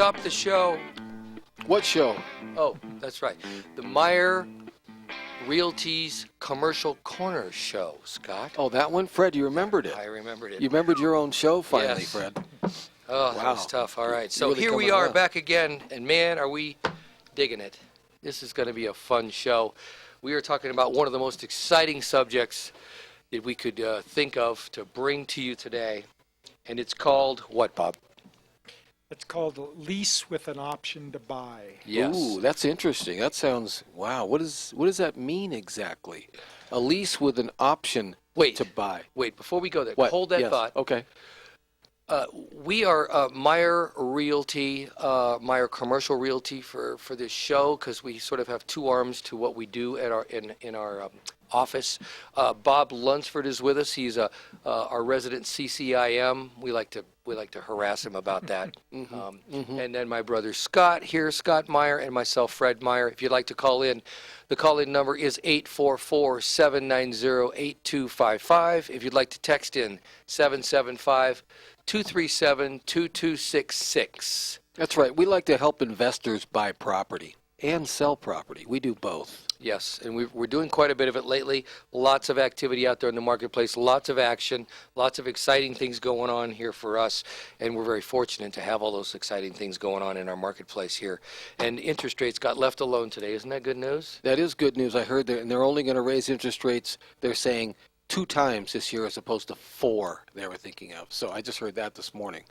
stop the show. What show? Oh, that's right. The Myer Realty's Commercial Corner show, Scott. Oh, that one? Fred, you remembered it. I remembered it. You remembered your own show finally, Yes. Fred. Oh, that Wow. was tough. All right. You're So really here we coming are around. back again, and man, are we digging it. This is going to be a fun show. We are talking about one of the most exciting subjects that we could think of to bring to you today, and it's called what, Bob? It's called a lease with an option to buy. Yes. Ooh, that's interesting. That sounds, wow. What does that mean exactly? A lease with an option Wait. to buy. Wait, before we go there, What? hold that Yes. thought. Okay. We are Myer Realty, Myer Commercial Realty for this show because we sort of have two arms to what we do at our in our office. Bob Lunsford is with us. He's our resident CCIM. We like to harass him about that. And then my brother Scott here, Scott Myer, and myself, Fred Myer. If you'd like to call in, the call-in number is 844-790-8255. If you'd like to text in, 775-237-2266. That's right. We like to help investors buy property and sell property. We do both. Yes, and we're doing quite a bit of it lately. Lots of activity out there in the marketplace, lots of action, lots of exciting things going on here for us, and we're very fortunate to have all those exciting things going on in our marketplace here. And interest rates got left alone today. Isn't that good news? That is good news. I heard that, and they're only going to raise interest rates, they're saying, 2 times this year as opposed to 4 they were thinking of. So I just heard that this morning.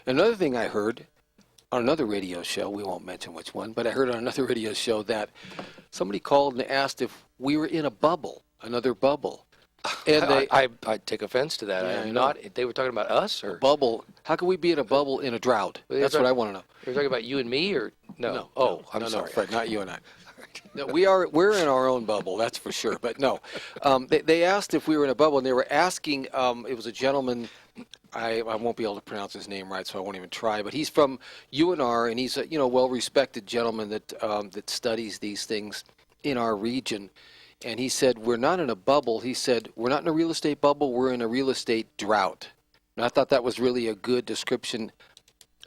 Another thing I heard on another radio show, we won't mention which one, but I heard on another radio show that somebody called and asked if we were in a bubble, another bubble. And I take offense to that. Yeah, I I am know. not. They were talking about us, or bubble. How can we be in a bubble in a drought? Well, That's they're what I want to know. they were talking about you and me, or no? I'm no, sorry. Fred, not you and I. No, we're in our own bubble, that's for sure. But no, they asked if we were in a bubble, and they were asking. It was a gentleman. I won't be able to pronounce his name right, so I won't even try. But he's from UNR, and he's a well-respected gentleman that studies these things in our region. And he said we're not in a bubble. He said we're not in a real estate bubble. We're in a real estate drought. And I thought that was really a good description.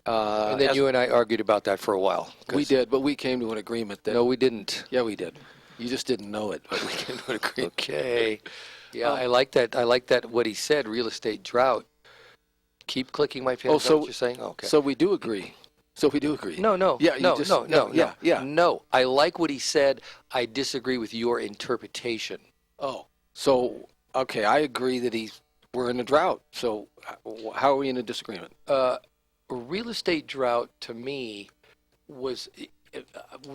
And then you and I argued about that for a while. We did, but we came to an agreement that. No, we didn't. Yeah, we did. You just didn't know it, but we came to an agreement. Okay. Yeah, I like that. I like that. What he said, real estate drought. Keep clicking my pen. Oh, Is that so what you're saying? Okay. So we do agree. No. Yeah, you no, just- no, no, no, yeah, no, yeah. No, I like what he said. I disagree with your interpretation. Oh, so okay, I agree that we're in a drought. So how are we in a disagreement? A real estate drought to me was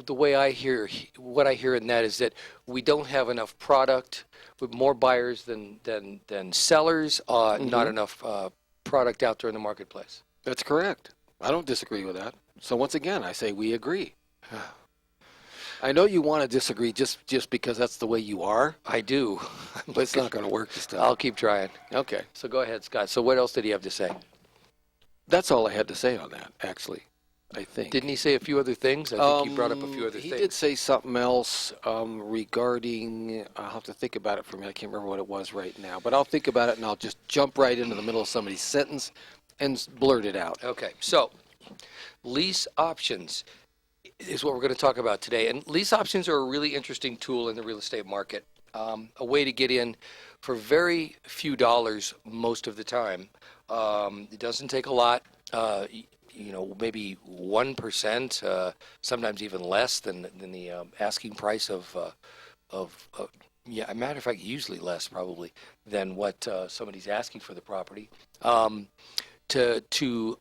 the way I hear what I hear in that is that we don't have enough product with more buyers than sellers. Not enough product out there in the marketplace. That's correct. I don't disagree with that. So once again, I say we agree. I know you want to disagree just because that's the way you are, I do, but it's not going to work this time. I'll keep trying. Okay. So go ahead, Scott. So what else did he have to say? That's all I had to say on that, actually, I think. Didn't he say a few other things? I think he brought up a few other He things. did say something else regarding, I'll have to think about it for a minute. I can't remember what it was right now. But I'll think about it, and I'll just jump right into the middle of somebody's sentence and blurt it out. Okay, so lease options is what we're going to talk about today. And lease options are a really interesting tool in the real estate market, a way to get in for very few dollars most of the time. It doesn't take a lot. Maybe 1%, sometimes even less than the asking price of a matter of fact, usually less probably than what somebody's asking for the property. To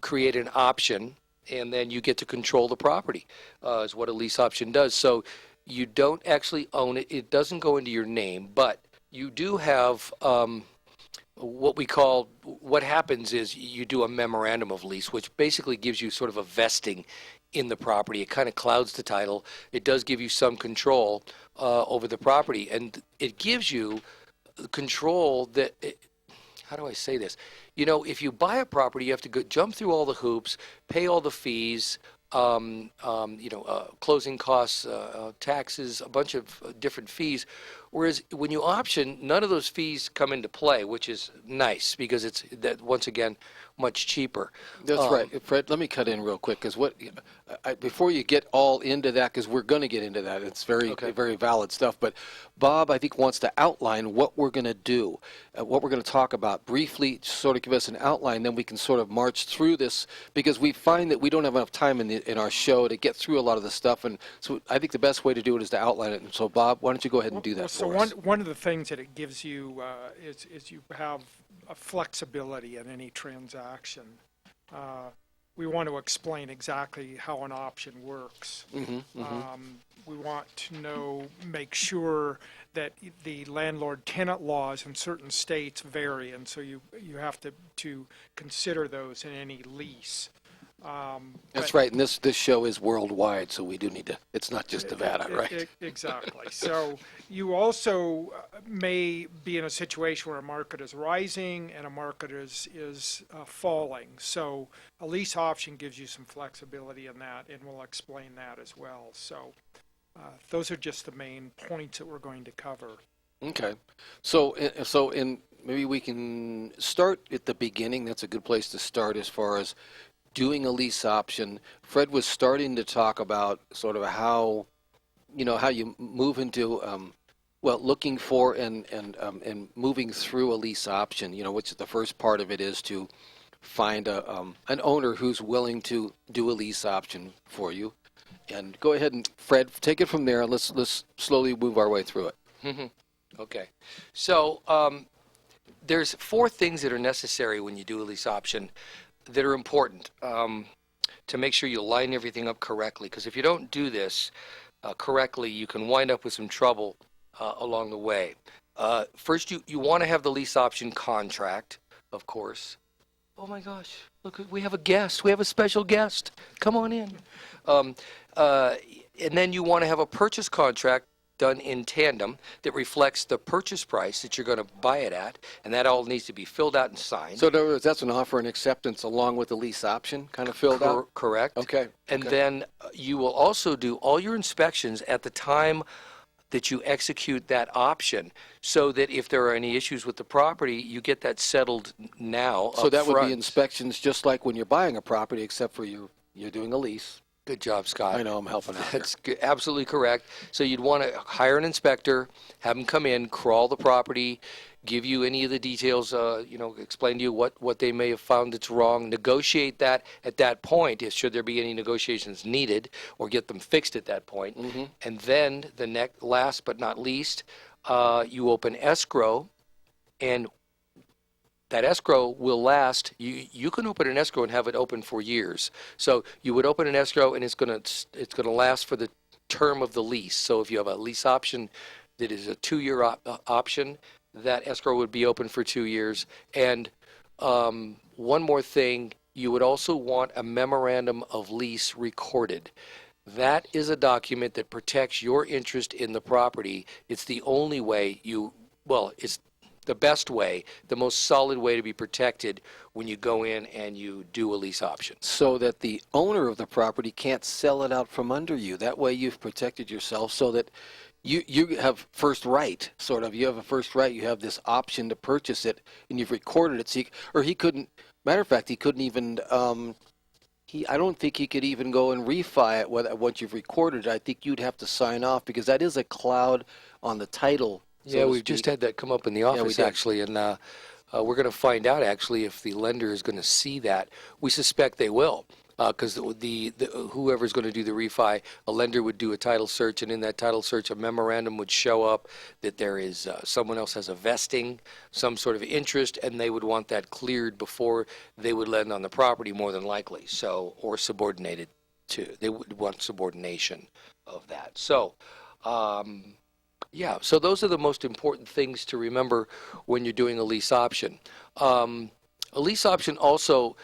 create an option, and then you get to control the property, is what a lease option does. So you don't actually own it. It doesn't go into your name, but you do have what happens is you do a memorandum of lease, which basically gives you sort of a vesting in the property. It kind of clouds the title. It does give you some control over the property, and it gives you control that, how do I say this? If you buy a property, you have to jump through all the hoops, pay all the fees, closing costs, taxes, a bunch of different fees. Whereas when you option, none of those fees come into play, which is nice because it's that once again much cheaper. That's right. Fred, let me cut in real quick because before you get all into that, because we're going to get into that, it's very valid stuff. But Bob, I think, wants to outline what we're going to do, what we're going to talk about briefly, sort of give us an outline, then we can sort of march through this because we find that we don't have enough time in our show to get through a lot of the stuff. And so I think the best way to do it is to outline it. And so, Bob, why don't you go ahead and do that So for us? one of the things that it gives you is you have a flexibility in any transaction. We want to explain exactly how an option works. We want to make sure that the landlord-tenant laws in certain states vary, and so you have to consider those in any lease. That's right, and this show is worldwide, so we do need to, it's not just Nevada, right? Exactly. So you also may be in a situation where a market is rising and a market is falling. So a lease option gives you some flexibility in that, and we'll explain that as well. So those are just the main points that we're going to cover. Okay. So maybe we can start at the beginning. That's a good place to start as far as doing a lease option. Fred was starting to talk about sort of how you move into looking for and moving through a lease option. Which is the first part of it is to find an owner who's willing to do a lease option for you. And go ahead and Fred, take it from there. And let's slowly move our way through it. Okay, so there's 4 things that are necessary when you do a lease option that are important to make sure you line everything up correctly. Because if you don't do this correctly, you can wind up with some trouble along the way. First, you want to have the lease option contract, of course. Oh my gosh, look, we have a guest. We have a special guest. Come on in. And then you want to have a purchase contract done in tandem that reflects the purchase price that you're going to buy it at, and that all needs to be filled out and signed. So in other words, that's an offer and acceptance along with the lease option kind of filled out? Correct. Okay. And then you will also do all your inspections at the time that you execute that option, so that if there are any issues with the property, you get that settled now. So that would front. be inspections just like when you're buying a property, except for you're doing a lease. Good job, Scott. I know, I'm helping out here. That's absolutely correct. So you'd want to hire an inspector, have them come in, crawl the property, give you any of the details, explain to you what they may have found that's wrong, negotiate that at that point, should there be any negotiations needed, or get them fixed at that point. And then last but not least, you open escrow, and that escrow will last. You can open an escrow and have it open for years. So you would open an escrow, and it's going to last for the term of the lease. So if you have a lease option that is a 2-year option, that escrow would be open for 2 years. And one more thing, you would also want a memorandum of lease recorded. That is a document that protects your interest in the property. It's the only way it's the best way, the most solid way to be protected when you go in and you do a lease option. So that the owner of the property can't sell it out from under you. That way you've protected yourself so that you have first right, sort of. You have a first right. You have this option to purchase it, and you've recorded it. So he couldn't, matter of fact, he couldn't even, I don't think he could even go and refi it once you've recorded it. I think you'd have to sign off because that is a cloud on the title. Yeah, we've just had that come up in the office, actually, and we're going to find out, actually, if the lender is going to see that. We suspect they will, because whoever's going to do the refi, a lender would do a title search, and in that title search, a memorandum would show up that there is someone else has a vesting, some sort of interest, and they would want that cleared before they would lend on the property, more than likely, or subordinated to. They would want subordination of that. So, so those are the most important things to remember when you're doing a lease option. A lease option also,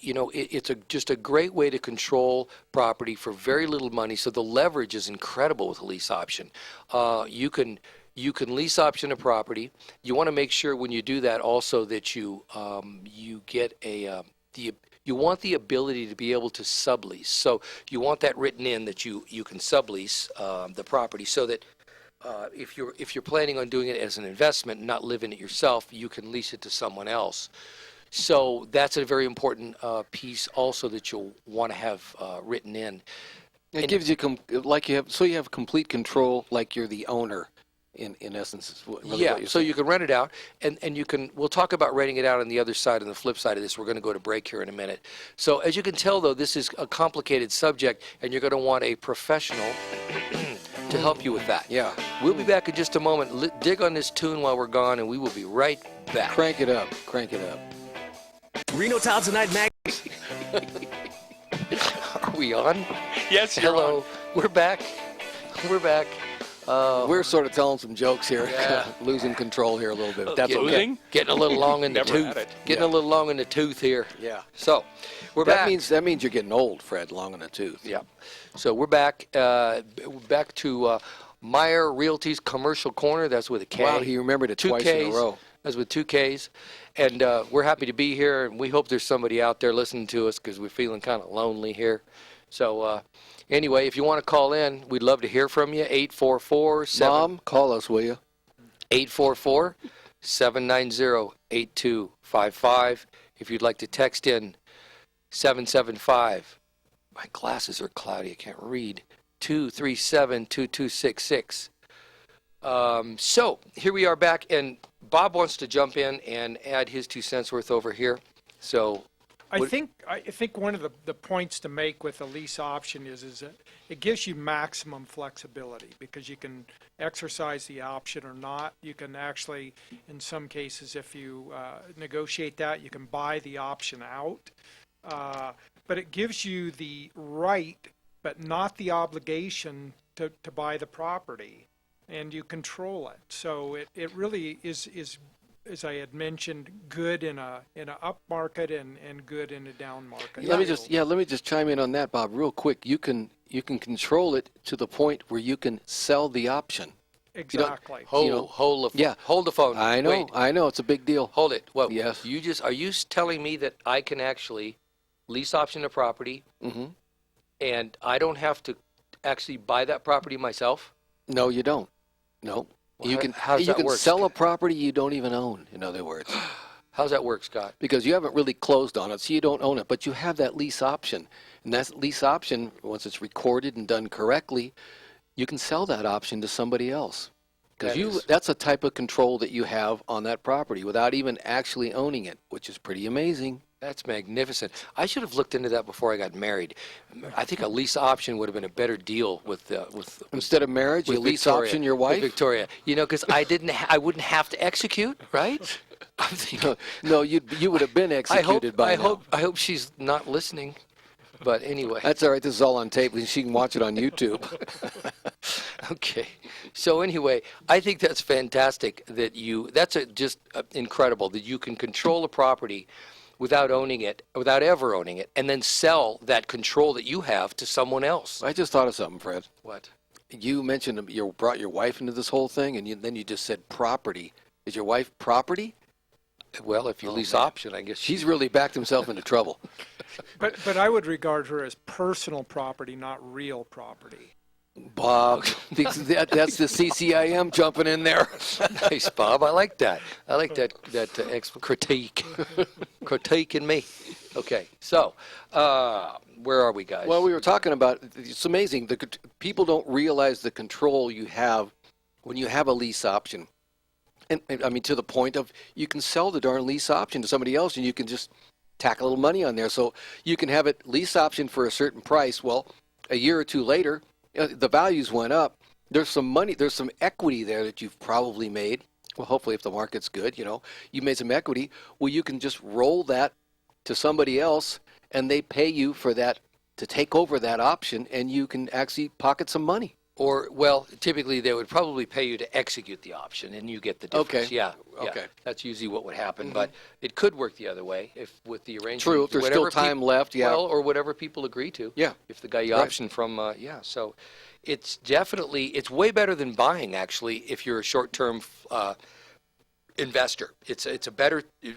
it's just a great way to control property for very little money. So the leverage is incredible with a lease option. You can lease option a property. You want to make sure when you do that also that you get you want the ability to be able to sublease. So you want that written in that you can sublease the property, so that if you're planning on doing it as an investment, not living it yourself, you can lease it to someone else. So that's a very important piece also that you'll want to have written in. It gives you you have complete control, like you're the owner. In essence, is really Yeah, what you're so saying. you can rent it out, and we'll talk about renting it out on the other side, on the flip side of this. We're going to go to break here in a minute. So as you can tell, though, this is a complicated subject, and you're going to want a professional to help you with that. Yeah. We'll be back in just a moment. Dig on this tune while we're gone, and we will be right back. Crank it up. Crank it up. Reno Town Tonight Mag. Are we on? Yes, you're Hello. on. We're back. We're back. We're sort of telling some jokes here, Yeah. losing control here a little bit. That's okay. Losing? Getting a little long in the Never tooth. had it. Getting Yeah. a little long in the tooth here. Yeah. So, we're That back. means you're getting old, Fred, long in the tooth. Yeah. So we're back to Myer Realty's Commercial Corner. That's with a K. Wow, he remembered it Two twice Ks. in a row. That's with 2 Ks. And we're happy to be here, and we hope there's somebody out there listening to us because we're feeling kind of lonely here. So anyway, if you want to call in, we'd love to hear from you. 844-7... Mom, call us, will you? 844-790-8255. If you'd like to text in, 775. My glasses are cloudy. I can't read. 237-2266. So here we are back, and Bob wants to jump in and add his 2 cents worth over here. So I think one of the points to make with a lease option is that it gives you maximum flexibility because you can exercise the option or not. You can actually, in some cases, if you negotiate that, you can buy the option out. But it gives you the right, but not the obligation to buy the property, and you control it. So it really is, as I had mentioned, good in a up market and good in a down market. Let me just chime in on that, Bob, real quick. You can control it to the point where you can sell the option. Exactly. hold the phone. I know, Wait, it's a big deal. hold it. What? Yes. Are you telling me that I can actually lease option a property, and I don't have to actually buy that property myself? No, you don't. No. Well, You can how does that work? sell a property you don't even own, in other words, How's that work, Scott? because you haven't really closed on it, so you don't own it, but you have that lease option. And that lease option, once it's recorded and done correctly, you can sell that option to somebody else. Because that's a type of control that you have on that property without even actually owning it, which is pretty amazing. That's magnificent. I should have looked into that before I got married. I think a lease option would have been a better deal with Instead of marriage, you lease option your with wife? Victoria. Because I wouldn't have to execute, right? I'm thinking, No, you would have been executed by now. I hope she's not listening. But anyway. That's all right. This is all on tape. She can watch it on YouTube. Okay. So anyway, I think that's fantastic that's just incredible that you can control a property without ever owning it, and then sell that control that you have to someone else. I just thought of something, Fred. What? You mentioned you brought your wife into this whole thing, and then you just said property. Is your wife property? Well, if you lease option, I guess She's really backed himself into trouble. But I would regard her as personal property, not real property. Bob, that's the CCIM jumping in there. Nice, Bob. I like that. I like that critique. Critique in me. Okay, so where are we, guys? Well, we were talking about, it's amazing. People don't realize the control you have when you have a lease option. And I mean, to the point of you can sell the darn lease option to somebody else, and you can just tack a little money on there. So you can have it lease option for a certain price. Well, a year or two later, the values went up. There's some money, there's some equity there that you've probably made. Well, hopefully if the market's good, you made some equity. Well, you can just roll that to somebody else, and they pay you for that, to take over that option, and you can actually pocket some money. Or, well, typically they would probably pay you to execute the option, and you get the difference. Okay. Yeah. Okay. That's usually what would happen, but it could work the other way if with the arrangement. True, if there's still whatever time left, yeah. Well, or whatever people agree to. Yeah. If the guy you Right. option from, So it's way better than buying, actually, if you're a short-term investor. It's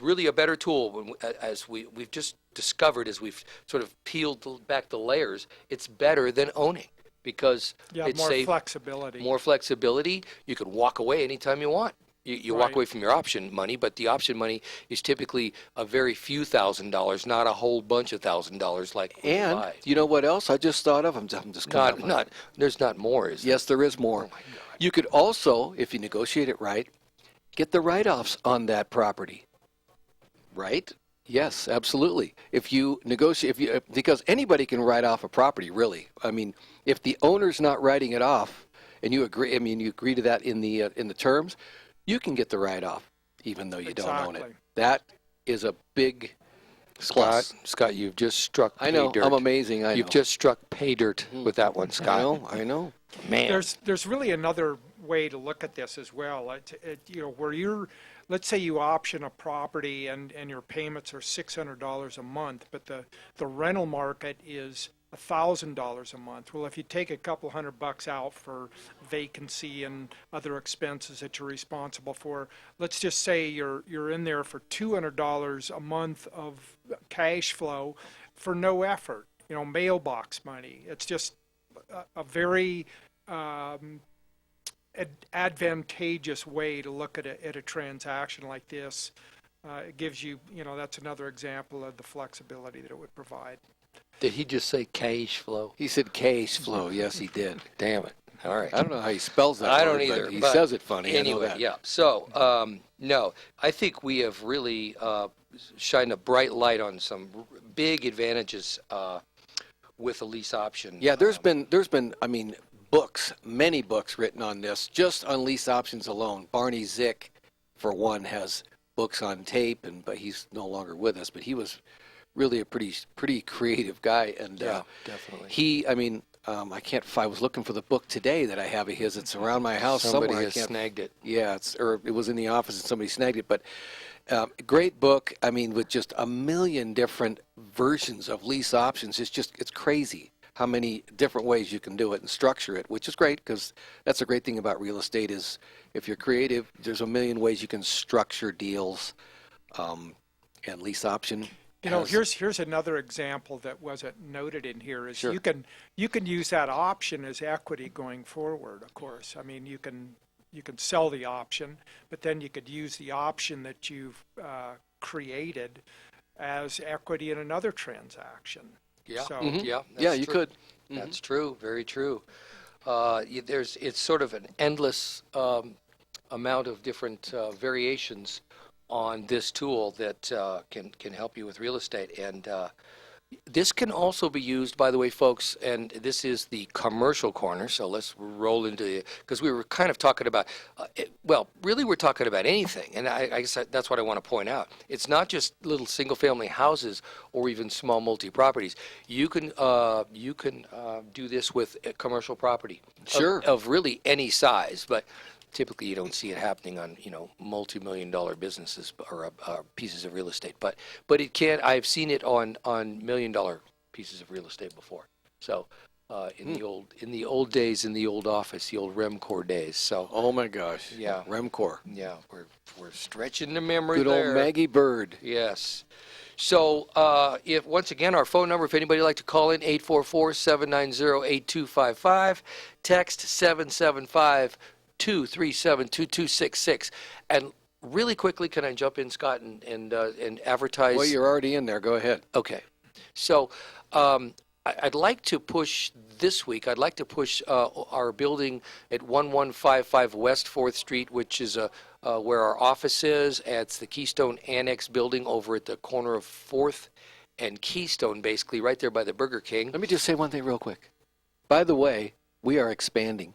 really a better tool, as we've just discovered, as we've sort of peeled back the layers. It's better than owning. because Yeah, it's more safe, flexibility. more flexibility. You could walk away anytime you want. You walk Right. away from your option money, but the option money is typically a very few $1,000s, not a whole bunch of $1,000 like when you And buy. you know what else I just thought of? I'm just coming up with it. There's not more, is there? Yes, there is more. Oh my God. You could also, if you negotiate it right, get the write-offs on that property. Right? Yes, absolutely. If you negotiate, because anybody can write off a property, really. I mean, if the owner's not writing it off, and you agree, I mean, you agree to that in the terms, you can get the write-off, even though you don't own it. Exactly. That is a big plus. Scott, you've just struck I know. pay dirt. I'm amazing. I know. You've just struck pay dirt with that one, I Scott. know. I know. Man. There's really another way to look at this as well. Where let's say you option a property and your payments are $600 a month, but the rental market is $1,000 a month. Well, if you take a couple $100 out for vacancy and other expenses that you're responsible for, let's just say you're in there for $200 a month of cash flow for no effort. Mailbox money. It's just a very advantageous way to look at a transaction like this. It gives you, that's another example of the flexibility that it would provide. Did he just say cash flow? He said cash flow. Yes, he did. Damn it. All right. I don't know how he spells that I word, don't either. but he but says it funny. I know Anyway, that. yeah. So, no, I think we have really shined a bright light on some big advantages with a lease option. Yeah, there's been, I mean, many books written on this, just on lease options alone. Barney Zick, for one, has books on tape, but he's no longer with us. But he was really a pretty creative guy, and Yeah, definitely. I was looking for the book today that I have of his. It's around my house Somebody somewhere. has snagged it. Yeah, it was in the office and somebody snagged it. But great book. I mean, with just a million different versions of lease options. It's crazy how many different ways you can do it and structure it, which is great because that's a great thing about real estate is if you're creative, there's a million ways you can structure deals, and lease option. Here's another example that wasn't noted in here is Sure. you can use that option as equity going forward, of course. I mean, you can sell the option, but then you could use the option that you've created as equity in another transaction. Yeah. So, Yeah. Yeah, that's you true. could. That's true. Very true. It's sort of an endless amount of different variations on this tool that can help you with real estate. And this can also be used, by the way, folks, and this is the commercial corner, so let's roll into it, because we were kind of talking about, really we're talking about anything, and I guess that's what I want to point out. It's not just little single-family houses or even small multi-properties. You can do this with a commercial property. Sure. Of really any size, but typically you don't see it happening on multi-million-dollar businesses or pieces of real estate, but it can. I've seen it on million-dollar pieces of real estate before. So in the old days, in the old office, the old REMCOR days. So Oh my gosh. Yeah. Remcor. yeah, we're stretching the memory Good there. old Maggie Bird. Yes. So if once again, our phone number, if anybody would like to call in, 844-790-8255, text 775-237-2266. And really quickly, can I jump in, Scott, and advertise? Well, you're already in there. Go ahead. Okay. So I'd like to push this week, our building at 1155 West 4th Street, which is where our office is. It's the Keystone Annex building over at the corner of 4th and Keystone, basically, right there by the Burger King. Let me just say one thing real quick. By the way, we are expanding.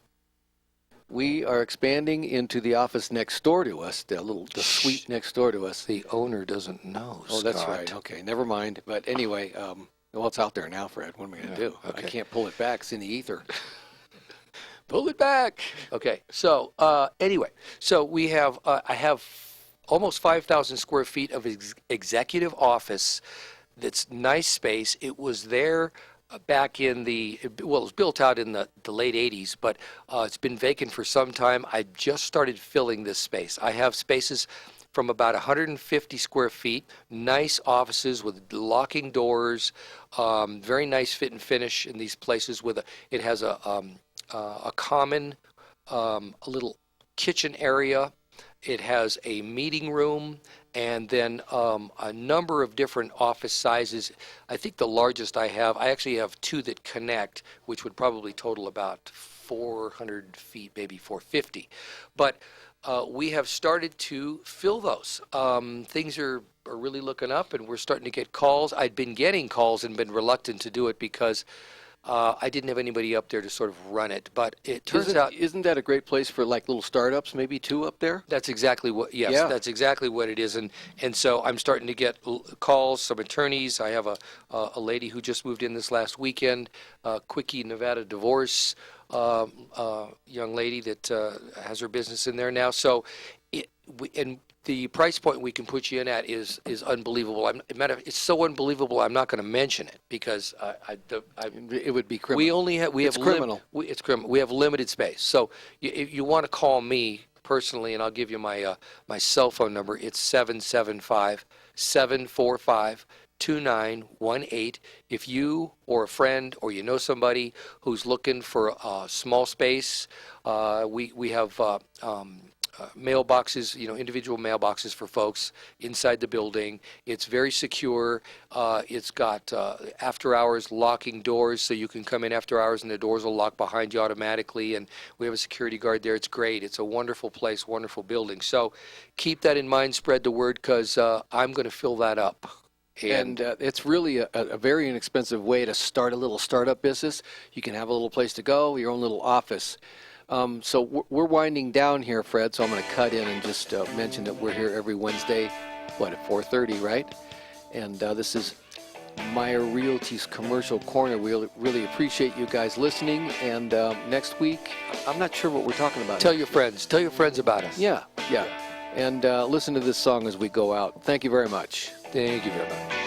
We are expanding into the office next door to us, the suite next door to us. The owner doesn't know, Oh, that's Scott. right. Okay, never mind. But anyway, well, it's out there now, Fred. What am I going to do? okay. I can't pull it back. It's in the ether. Pull it back. Okay. So anyway, so we have I have almost 5,000 square feet of executive office. That's nice space. It was there back in it was built out in the late 80s, but it's been vacant for some time. I just started filling this space. I have spaces from about 150 square feet. Nice offices with locking doors, very nice fit and finish in these places. It has a common, a little kitchen area. It has a meeting room, and then a number of different office sizes. I think the largest I actually have two that connect, which would probably total about 400 feet, maybe 450. But we have started to fill those. Things are really looking up, and we're starting to get calls. I'd been getting calls and been reluctant to do it because I didn't have anybody up there to sort of run it. But it turns out Isn't that a great place for like little startups, maybe too, up there? that's exactly what. Yes, Yeah. that's exactly what it is. And so I'm starting to get calls. Some attorneys. I have a lady who just moved in this last weekend. Quickie, Nevada divorce. Young lady that has her business in there now. So, and the price point we can put you in at is unbelievable. It's so unbelievable. I'm not going to mention it because It would be criminal. we have criminal. It's criminal. We have limited space. So if you want to call me personally, and I'll give you my my cell phone number. It's 775-745-2918. If you or a friend or you know somebody who's looking for a small space, we have mailboxes, individual mailboxes for folks inside the building. It's very secure. It's got after hours locking doors, so you can come in after hours and the doors will lock behind you automatically. And we have a security guard there. It's great. It's a wonderful place, wonderful building. So keep that in mind. Spread the word because I'm going to fill that up. And it's really a very inexpensive way to start a little startup business. You can have a little place to go, your own little office. So we're winding down here, Fred, so I'm going to cut in and just mention that we're here every Wednesday, at 4:30, right? And this is Myer Realty's Commercial Corner. We really appreciate you guys listening. And next week, I'm not sure what we're talking about. Tell your friends about us. Yeah. And listen to this song as we go out. Thank you very much. Thank you very much.